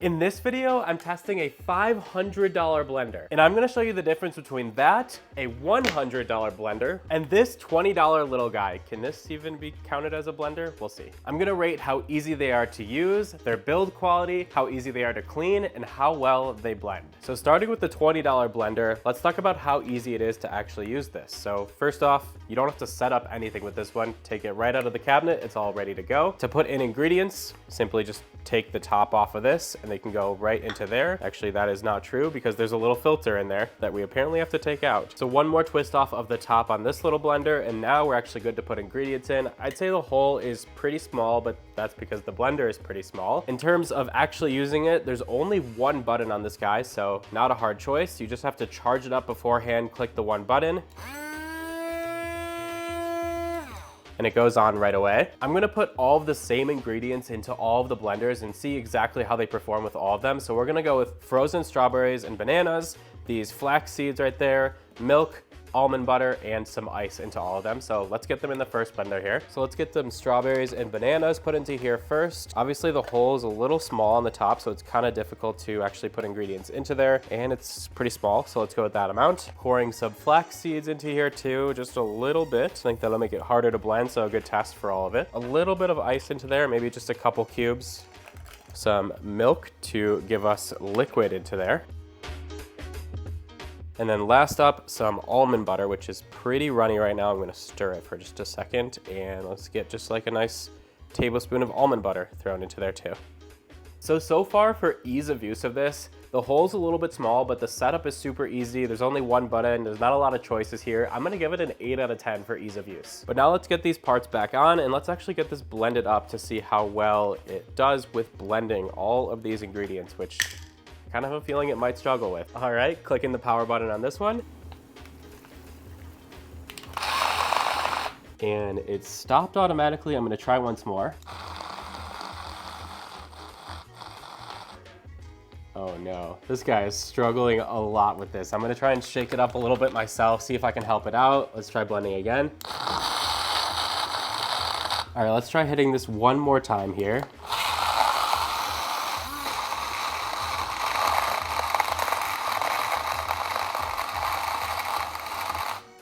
In this video, I'm testing a $500 blender, and I'm gonna show you the difference between that, a $100 blender, and this $20 little guy. Can this even be counted as a blender? We'll see. I'm gonna rate how easy they are to use, their build quality, how easy they are to clean, and how well they blend. So starting with the $20 blender, let's talk about how easy it is to actually use this. So first off, you don't have to set up anything with this one. Take it right out of the cabinet, it's all ready to go. To put in ingredients, simply just take the top off of this and they can go right into there. Actually, that is not true because there's a little filter in there that we apparently have to take out. So one more twist off of the top on this little blender, and now we're actually good to put ingredients in. I'd say the hole is pretty small, but that's because the blender is pretty small. In terms of actually using it, there's only one button on this guy, so not a hard choice. You just have to charge it up beforehand, click the one button, and it goes on right away. I'm gonna put all of the same ingredients into all of the blenders and see exactly how they perform with all of them. So we're gonna go with frozen strawberries and bananas, these flax seeds right there, milk, almond butter, and some ice into all of them. So let's get them in the first blender here. So let's get them strawberries and bananas put into here first. Obviously the hole is a little small on the top, so it's kind of difficult to actually put ingredients into there, and it's pretty small, so let's go with that amount. Pouring some flax seeds into here too, just a little bit. I think that'll make it harder to blend, so a good test for all of it. A little bit of ice into there, maybe just a couple cubes. Some milk to give us liquid into there. And then last up, some almond butter, which is pretty runny right now. I'm gonna stir it for just a second, and let's get just like a nice tablespoon of almond butter thrown into there too. So far for ease of use of this, the hole's a little bit small, but the setup is super easy. There's only one button, there's not a lot of choices here. I'm gonna give it an 8 out of 10 for ease of use. But now let's get these parts back on and let's actually get this blended up to see how well it does with blending all of these ingredients, which kind of have a feeling it might struggle with. All right, clicking the power button on this one. And it stopped automatically. I'm gonna try once more. Oh no, this guy is struggling a lot with this. I'm gonna try and shake it up a little bit myself, see if I can help it out. Let's try blending again. All right, let's try hitting this one more time here.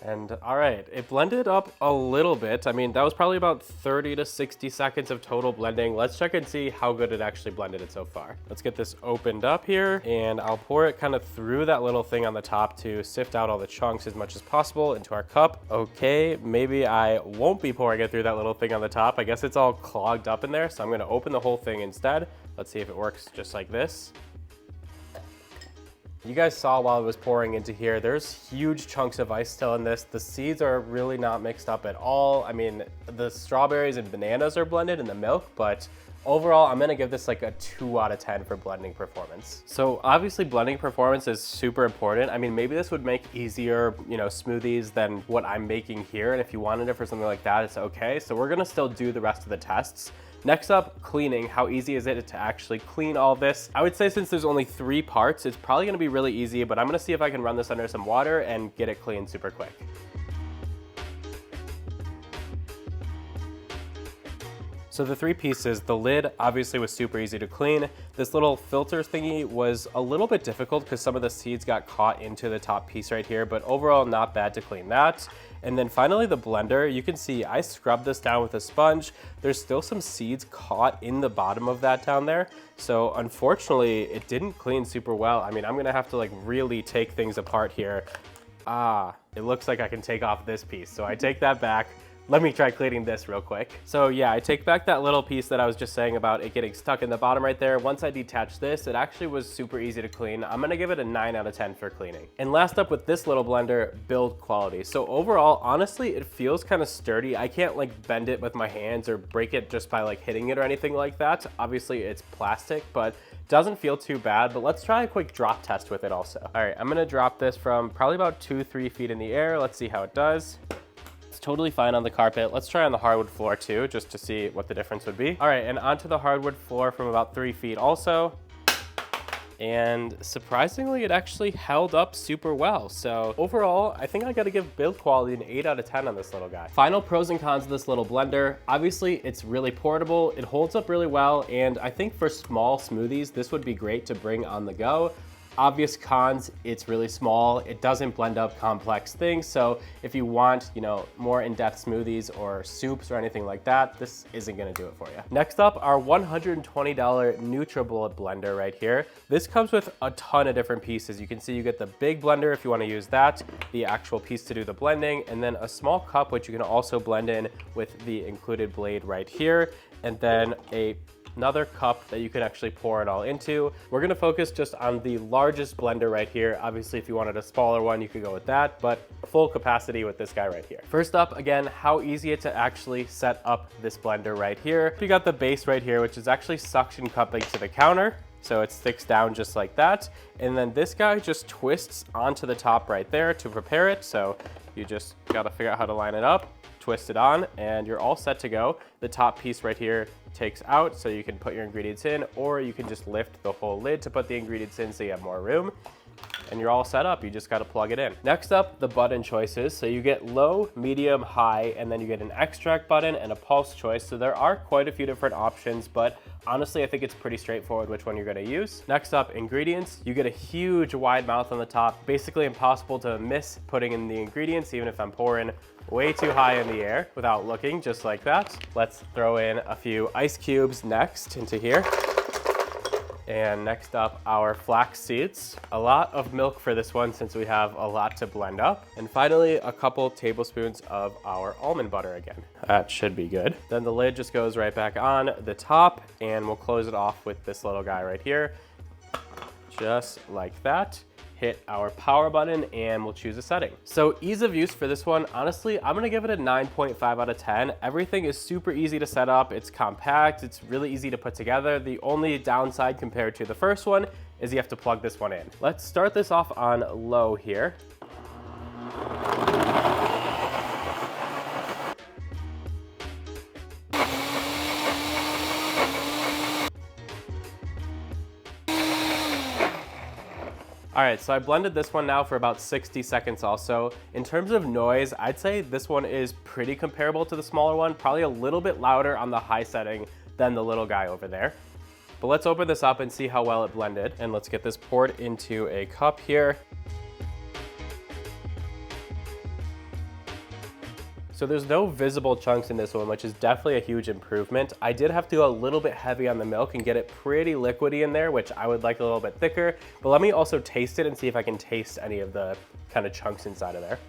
And all right, it blended up a little bit. I mean, that was probably about 30 to 60 seconds of total blending. Let's check and see how good it actually blended it so far. Let's get this opened up here, and I'll pour it kind of through that little thing on the top to sift out all the chunks as much as possible into our cup. Okay, maybe I won't be pouring it through that little thing on the top. I guess it's all clogged up in there, so I'm gonna open the whole thing instead. Let's see if it works just like this. You guys saw while it was pouring into here, there's huge chunks of ice still in this. The seeds are really not mixed up at all. I mean, the strawberries and bananas are blended in the milk, but overall, I'm gonna give this like a 2 out of 10 for blending performance. So obviously blending performance is super important. I mean, maybe this would make easier, smoothies than what I'm making here. And if you wanted it for something like that, it's okay. So we're gonna still do the rest of the tests. Next up, cleaning. How easy is it to actually clean all this? I would say since there's only 3 parts, it's probably gonna be really easy, but I'm gonna see if I can run this under some water and get it clean super quick. So the 3 pieces, the lid obviously was super easy to clean. This little filter thingy was a little bit difficult because some of the seeds got caught into the top piece right here, but overall not bad to clean that. And then finally the blender, you can see I scrubbed this down with a sponge. There's still some seeds caught in the bottom of that down there. So unfortunately it didn't clean super well. I mean, I'm gonna have to like really take things apart here. It looks like I can take off this piece. So I take that back. Let me try cleaning this real quick. So yeah, I take back that little piece that I was just saying about it getting stuck in the bottom right there. Once I detached this, it actually was super easy to clean. I'm gonna give it a 9 out of 10 for cleaning. And last up with this little blender, build quality. So overall, honestly, it feels kind of sturdy. I can't like bend it with my hands or break it just by like hitting it or anything like that. Obviously it's plastic, but doesn't feel too bad, but let's try a quick drop test with it also. All right, I'm gonna drop this from probably about 2-3 feet in the air. Let's see how it does. It's totally fine on the carpet. Let's try on the hardwood floor too, just to see what the difference would be. All right, and onto the hardwood floor from about 3 feet also. and surprisingly it actually held up super well. So overall, I think I gotta give build quality an 8 out of 10 on this little guy. Final pros and cons of this little blender. Obviously it's really portable, it holds up really well, and I think for small smoothies this would be great to bring on the go. Obvious cons, it's really small, it doesn't blend up complex things, so if you want, more in-depth smoothies or soups or anything like that, this isn't gonna do it for you. Next up, our $120 NutriBullet blender right here. This comes with a ton of different pieces. You can see you get the big blender if you wanna use that, the actual piece to do the blending, and then a small cup which you can also blend in with the included blade right here, and then another cup that you can actually pour it all into. We're gonna focus just on the largest blender right here. Obviously, if you wanted a smaller one, you could go with that, but full capacity with this guy right here. First up, again, how easy it to actually set up this blender right here. You got the base right here, which is actually suction cupping to the counter. So it sticks down just like that. And then this guy just twists onto the top right there to prepare it. So you just gotta figure out how to line it up, twist it on, and you're all set to go. The top piece right here takes out so you can put your ingredients in, or you can just lift the whole lid to put the ingredients in so you have more room. And you're all set up, you just gotta plug it in. Next up, the button choices. So you get low, medium, high, and then you get an extract button and a pulse choice. So there are quite a few different options, but honestly, I think it's pretty straightforward which one you're gonna use. Next up, ingredients. You get a huge wide mouth on the top, basically impossible to miss putting in the ingredients, even if I'm pouring way too high in the air without looking, just like that. Let's throw in a few ice cubes next into here. And next up, our flax seeds. A lot of milk for this one since we have a lot to blend up. And finally, a couple tablespoons of our almond butter again. That should be good. Then the lid just goes right back on the top, and we'll close it off with this little guy right here. Just like that. Hit our power button and we'll choose a setting. So ease of use for this one, honestly, I'm gonna give it a 9.5 out of 10. Everything is super easy to set up. It's compact, it's really easy to put together. The only downside compared to the first one is you have to plug this one in. Let's start this off on low here. All right, so I blended this one now for about 60 seconds also. In terms of noise, I'd say this one is pretty comparable to the smaller one, probably a little bit louder on the high setting than the little guy over there. But let's open this up and see how well it blended. And let's get this poured into a cup here. So there's no visible chunks in this one, which is definitely a huge improvement. I did have to go a little bit heavy on the milk and get it pretty liquidy in there, which I would like a little bit thicker. But let me also taste it and see if I can taste any of the kind of chunks inside of there.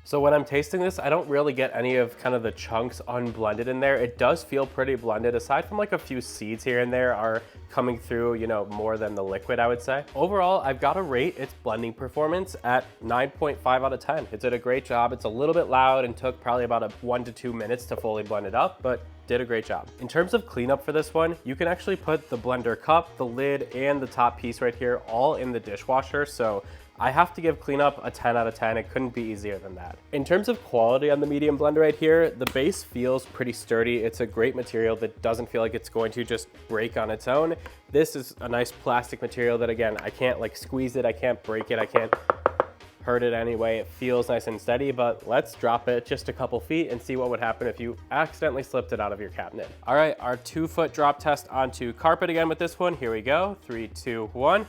So when I'm tasting this, I don't really get any of kind of the chunks unblended in there. It does feel pretty blended, aside from like a few seeds here and there are coming through, more than the liquid, I would say. Overall, I've got to rate its blending performance at 9.5 out of 10. It did a great job. It's a little bit loud and took probably about 1 to 2 minutes to fully blend it up, but did a great job. In terms of cleanup for this one, you can actually put the blender cup, the lid, and the top piece right here all in the dishwasher. So I have to give cleanup a 10 out of 10. It couldn't be easier than that. In terms of quality on the medium blender right here, the base feels pretty sturdy. It's a great material that doesn't feel like it's going to just break on its own. This is a nice plastic material that, again, I can't like squeeze it, I can't break it, I can't hurt it anyway. It feels nice and steady, but let's drop it just a couple feet and see what would happen if you accidentally slipped it out of your cabinet. All right, our 2-foot drop test onto carpet again with this one. Here we go, 3, 2, 1.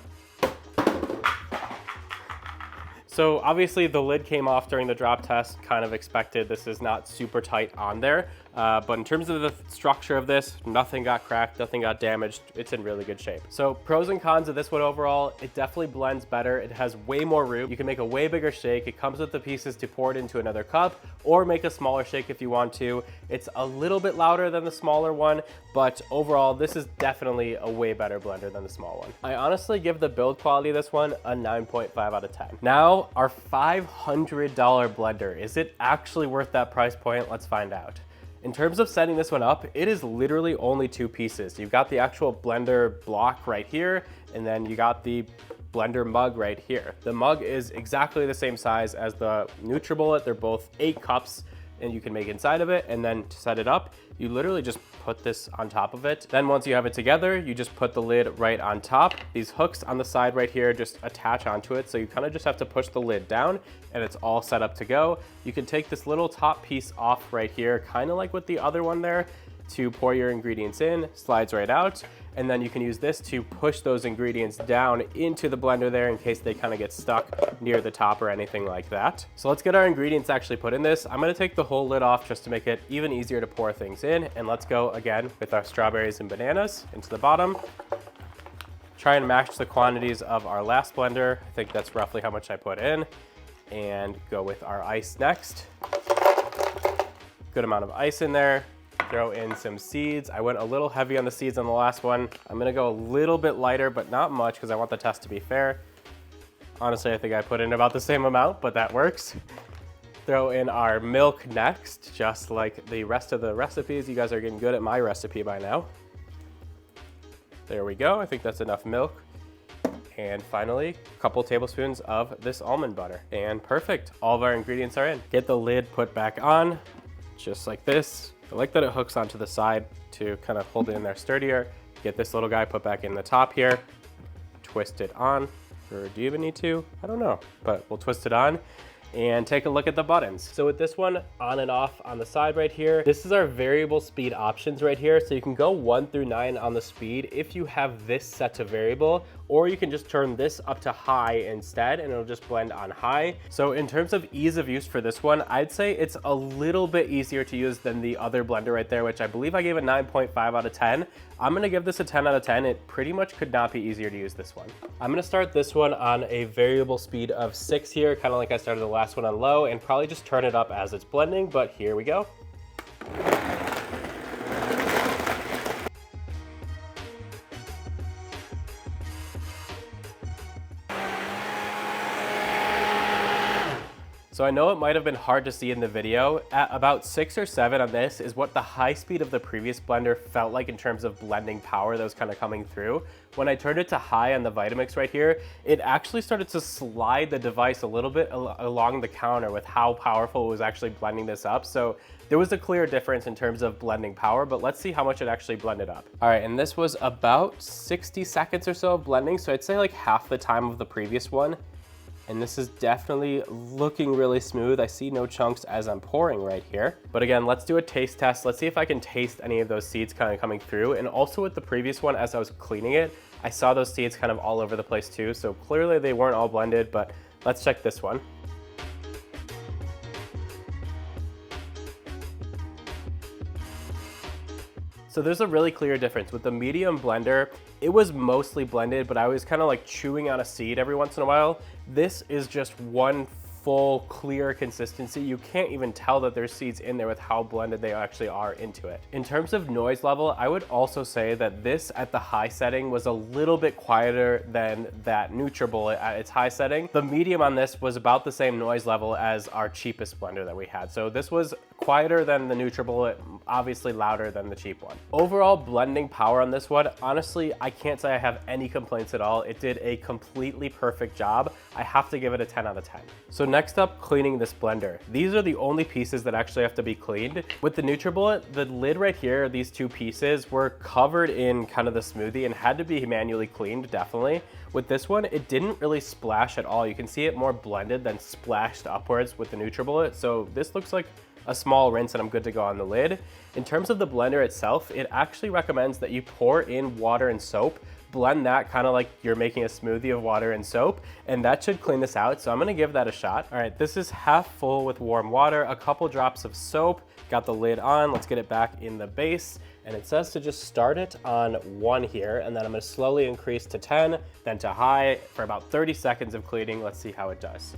So obviously the lid came off during the drop test, kind of expected. This is not super tight on there. But in terms of the structure of this, nothing got cracked, nothing got damaged. It's in really good shape. So pros and cons of this one overall, it definitely blends better. It has way more room. You can make a way bigger shake. It comes with the pieces to pour it into another cup or make a smaller shake if you want to. It's a little bit louder than the smaller one, but overall, this is definitely a way better blender than the small one. I honestly give the build quality of this one a 9.5 out of 10. Now, our $500 blender. Is it actually worth that price point? Let's find out. In terms of setting this one up, it is literally only 2 pieces. You've got the actual blender block right here, and then you got the blender mug right here. The mug is exactly the same size as the NutriBullet. They're both 8 cups. and you can make inside of it. And then to set it up, you literally just put this on top of it. Then once you have it together, you just put the lid right on top. These hooks on the side right here just attach onto it. So you kind of just have to push the lid down and it's all set up to go. You can take this little top piece off right here, kind of like with the other one there, to pour your ingredients in, slides right out. And then you can use this to push those ingredients down into the blender there in case they kind of get stuck near the top or anything like that. So let's get our ingredients actually put in this. I'm gonna take the whole lid off just to make it even easier to pour things in. And let's go again with our strawberries and bananas into the bottom. Try and match the quantities of our last blender. I think that's roughly how much I put in. And go with our ice next. Good amount of ice in there. Throw in some seeds. I went a little heavy on the seeds on the last one. I'm gonna go a little bit lighter, but not much because I want the test to be fair. Honestly, I think I put in about the same amount, but that works. Throw in our milk next, just like the rest of the recipes. You guys are getting good at my recipe by now. There we go. I think that's enough milk. And finally, a couple tablespoons of this almond butter. And perfect. All of our ingredients are in. Get the lid put back on, just like this. I like that it hooks onto the side to kind of hold it in there sturdier. Get this little guy put back in the top here. Twist it on, or do you even need to? I don't know, but we'll twist it on and take a look at the buttons. So with this one on and off on the side right here, this is our variable speed options right here. So you can go 1 through 9 on the speed if you have this set to variable, or you can just turn this up to high instead and it'll just blend on high. So in terms of ease of use for this one, I'd say it's a little bit easier to use than the other blender right there, which I believe I gave a 9.5 out of 10. I'm gonna give this a 10 out of 10. It pretty much could not be easier to use this one. I'm gonna start this one on a variable speed of 6 here, kind of like I started the last one on low, and probably just turn it up as it's blending, but here we go. So I know it might have been hard to see in the video. At about 6 or 7 on this is what the high speed of the previous blender felt like in terms of blending power that was kind of coming through. When I turned it to high on the Vitamix right here, it actually started to slide the device a little bit along the counter with how powerful it was actually blending this up. So there was a clear difference in terms of blending power, but let's see how much it actually blended up. All right, and this was about 60 seconds or so of blending. So I'd say like half the time of the previous one. And this is definitely looking really smooth. I see no chunks as I'm pouring right here. But again, let's do a taste test. Let's see if I can taste any of those seeds kind of coming through. And also with the previous one, as I was cleaning it, I saw those seeds kind of all over the place too. So clearly they weren't all blended, but let's check this one. So there's a really clear difference. With the medium blender, it was mostly blended, but I was kind of like chewing on a seed every once in a while. This is just one full clear consistency. You can't even tell that there's seeds in there with how blended they actually are into it. In terms of noise level, I would also say that this at the high setting was a little bit quieter than that NutriBullet at its high setting. The medium on this was about the same noise level as our cheapest blender that we had. So this was quieter than the NutriBullet, obviously louder than the cheap one. Overall blending power on this one, honestly, I can't say I have any complaints at all. It did a completely perfect job. I have to give it a 10 out of 10. So next up, cleaning this blender. These are the only pieces that actually have to be cleaned. With the NutriBullet, the lid right here, these two pieces were covered in kind of the smoothie and had to be manually cleaned, definitely. With this one, it didn't really splash at all. You can see it more blended than splashed upwards with the NutriBullet. So this looks like a small rinse and I'm good to go on the lid. In terms of the blender itself, it actually recommends that you pour in water and soap, blend that kind of like you're making a smoothie of water and soap, and that should clean this out. So I'm gonna give that a shot. All right, this is half full with warm water, a couple drops of soap, got the lid on. Let's get it back in the base. And it says to just start it on 1 here, and then I'm gonna slowly increase to 10, then to high for about 30 seconds of cleaning. Let's see how it does.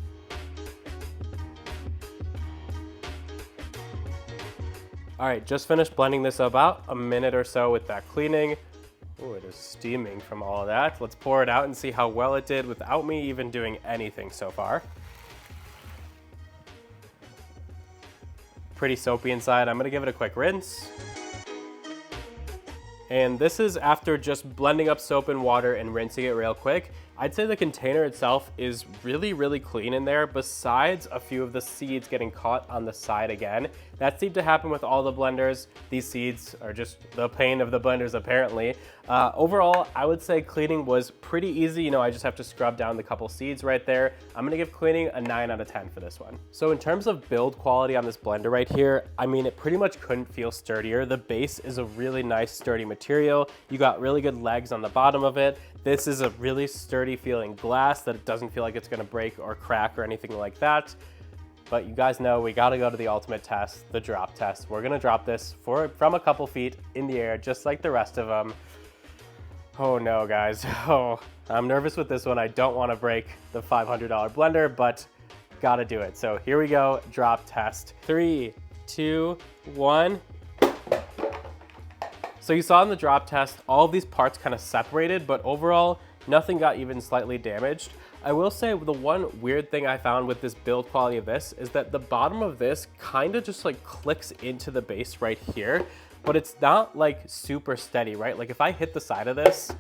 All right, just finished blending this about a minute or so with that cleaning. Oh, it is steaming from all of that. Let's pour it out and see how well it did without me even doing anything so far. Pretty soapy inside. I'm gonna give it a quick rinse. And this is after just blending up soap and water and rinsing it real quick. I'd say the container itself is really, really clean in there, besides a few of the seeds getting caught on the side again. That seemed to happen with all the blenders. These seeds are just the pain of the blenders, apparently. Overall, I would say cleaning was pretty easy. You know, I just have to scrub down the couple seeds right there. I'm gonna give cleaning a 9 out of 10 for this one. So in terms of build quality on this blender right here, I mean, it pretty much couldn't feel sturdier. The base is a really nice sturdy material. You got really good legs on the bottom of it. This is a really sturdy feeling glass that it doesn't feel like it's gonna break or crack or anything like that. But you guys know we gotta go to the ultimate test, the drop test. We're gonna drop this from a couple feet in the air, just like the rest of them. Oh no, guys. Oh, I'm nervous with this one. I don't wanna break the $500 blender, but gotta do it. So here we go, drop test. 3, 2, 1. So you saw in the drop test, all of these parts kind of separated, but overall, nothing got even slightly damaged. I will say the one weird thing I found with this build quality of this is that the bottom of this kind of just like clicks into the base right here, but it's not like super steady, right? Like if I hit the side of this,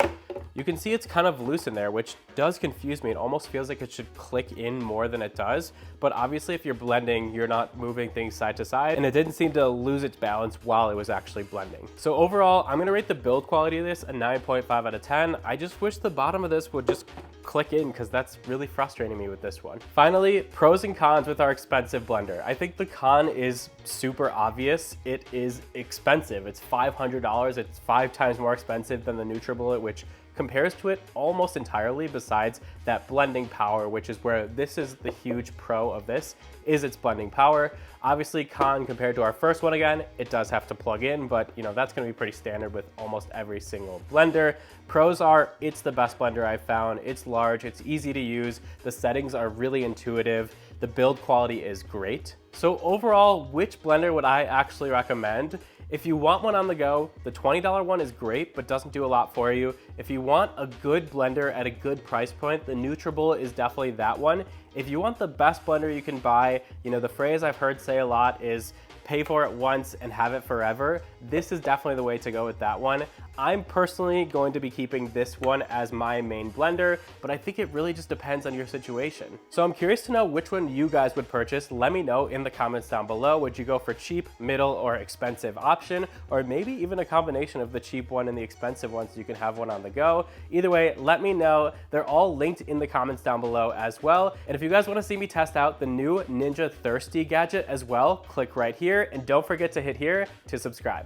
you can see it's kind of loose in there, which does confuse me. It almost feels like it should click in more than it does. But obviously if you're blending, you're not moving things side to side, and it didn't seem to lose its balance while it was actually blending. So overall, I'm gonna rate the build quality of this a 9.5 out of 10. I just wish the bottom of this would just click in, because that's really frustrating me with this one. Finally, pros and cons with our expensive blender. I think the con is super obvious. It is expensive. It's $500. It's 5 times more expensive than the NutriBullet, which compares to it almost entirely, besides that blending power, which is where this is the huge pro of this, is its blending power. Obviously, con compared to our first one again, it does have to plug in, but you know, that's gonna be pretty standard with almost every single blender. Pros are, it's the best blender I've found. It's large, it's easy to use. The settings are really intuitive. The build quality is great. So overall, which blender would I actually recommend? If you want one on the go, the $20 one is great, but doesn't do a lot for you. If you want a good blender at a good price point, the NutriBullet is definitely that one. If you want the best blender you can buy, you know, the phrase I've heard say a lot is pay for it once and have it forever. This is definitely the way to go with that one. I'm personally going to be keeping this one as my main blender, but I think it really just depends on your situation. So I'm curious to know which one you guys would purchase. Let me know in the comments down below. Would you go for cheap, middle, or expensive option? Or maybe even a combination of the cheap one and the expensive one so you can have one on the go. Either way, let me know. They're all linked in the comments down below as well. And if you guys want to see me test out the new Ninja Thirsty gadget as well, click right here, and don't forget to hit here to subscribe.